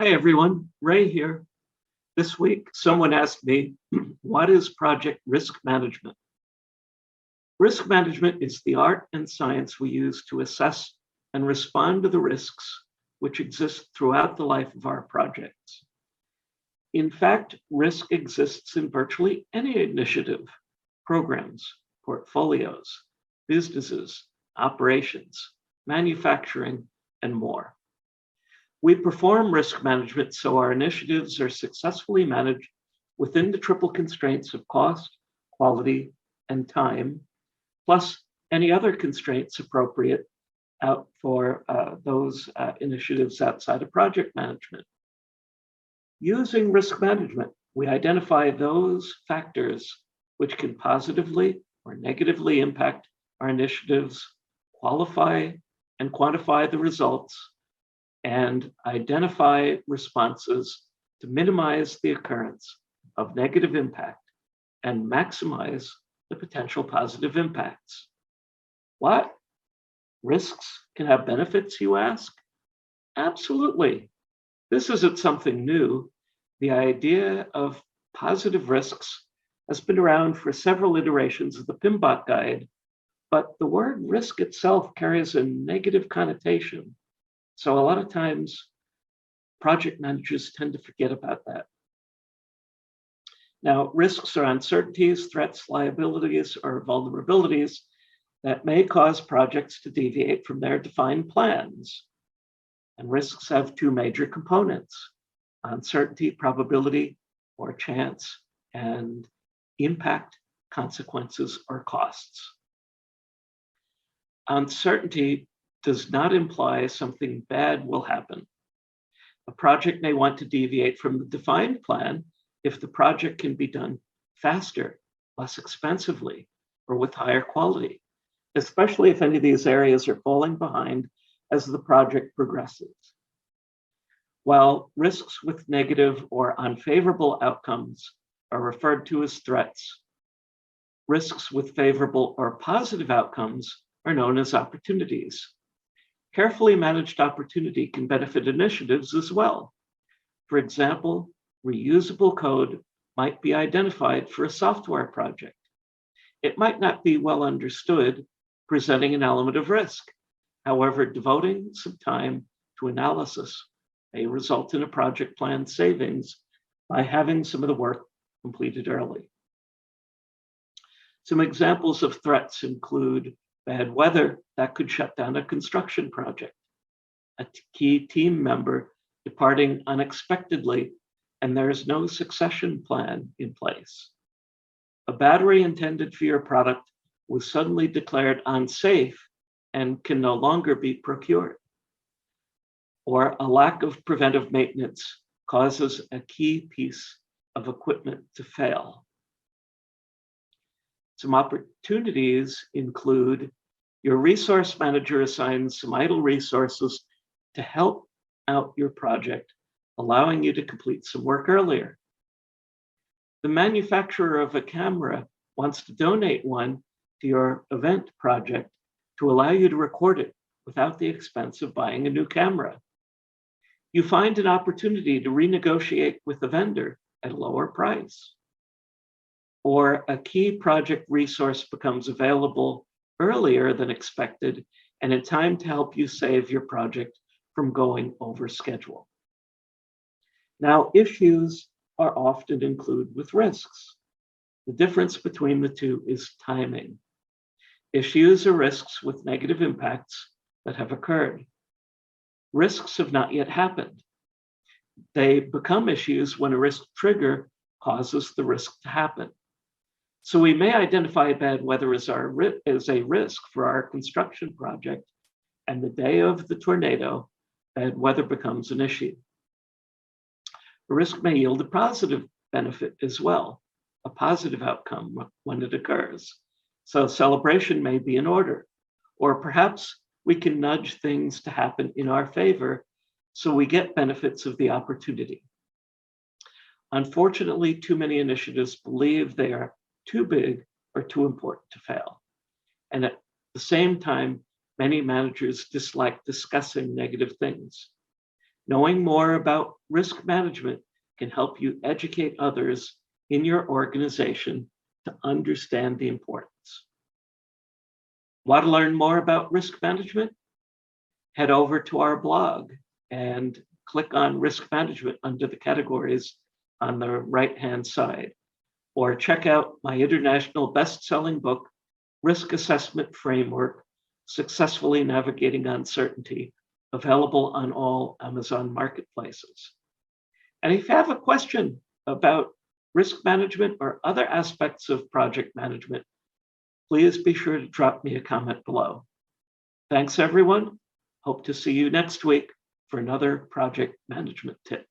Hi everyone, Ray here. This week, someone asked me, what is project risk management? Risk management is the art and science we use to assess and respond to the risks which exist throughout the life of our projects. In fact, risk exists in virtually any initiative, programs, portfolios, businesses, operations, manufacturing, and more. We perform risk management so our initiatives are successfully managed within the triple constraints of cost, quality, and time, plus any other constraints appropriate out for those initiatives outside of project management. Using risk management, we identify those factors which can positively or negatively impact our initiatives, qualify and quantify the results, and identify responses to minimize the occurrence of negative impact and maximize the potential positive impacts. What? Risks can have benefits, you ask? Absolutely. This isn't something new. The idea of positive risks has been around for several iterations of the PMBOK guide, but the word risk itself carries a negative connotation. So a lot of times, project managers tend to forget about that. Now, risks are uncertainties, threats, liabilities, or vulnerabilities that may cause projects to deviate from their defined plans. And risks have two major components: uncertainty, probability, or chance, and impact, consequences, or costs. Uncertainty does not imply something bad will happen. A project may want to deviate from the defined plan if the project can be done faster, less expensively, or with higher quality, especially if any of these areas are falling behind as the project progresses. While risks with negative or unfavorable outcomes are referred to as threats, risks with favorable or positive outcomes are known as opportunities. Carefully managed opportunity can benefit initiatives as well. For example, reusable code might be identified for a software project. It might not be well understood, presenting an element of risk. However, devoting some time to analysis may result in a project plan savings by having some of the work completed early. Some examples of threats include bad weather that could shut down a construction project, a key team member departing unexpectedly, and there is no succession plan in place. A battery intended for your product was suddenly declared unsafe and can no longer be procured. Or a lack of preventive maintenance causes a key piece of equipment to fail. Some opportunities include your resource manager assigns some idle resources to help out your project, allowing you to complete some work earlier. The manufacturer of a camera wants to donate one to your event project to allow you to record it without the expense of buying a new camera. You find an opportunity to renegotiate with the vendor at a lower price. Or a key project resource becomes available earlier than expected and in time to help you save your project from going over schedule. Now, issues are often included with risks. The difference between the two is timing. Issues are risks with negative impacts that have occurred. Risks have not yet happened. They become issues when a risk trigger causes the risk to happen. So we may identify bad weather as a risk for our construction project, and the day of the tornado, bad weather becomes an issue. A risk may yield a positive benefit as well, a positive outcome when it occurs. So celebration may be in order, or perhaps we can nudge things to happen in our favor so we get benefits of the opportunity. Unfortunately, too many initiatives believe they are too big or too important to fail. And at the same time, many managers dislike discussing negative things. Knowing more about risk management can help you educate others in your organization to understand the importance. Want to learn more about risk management? Head over to our blog and click on risk management under the categories on the right-hand side, or check out my international best-selling book, Risk Assessment Framework, Successfully Navigating Uncertainty, available on all Amazon marketplaces. And if you have a question about risk management or other aspects of project management, please be sure to drop me a comment below. Thanks, everyone. Hope to see you next week for another project management tip.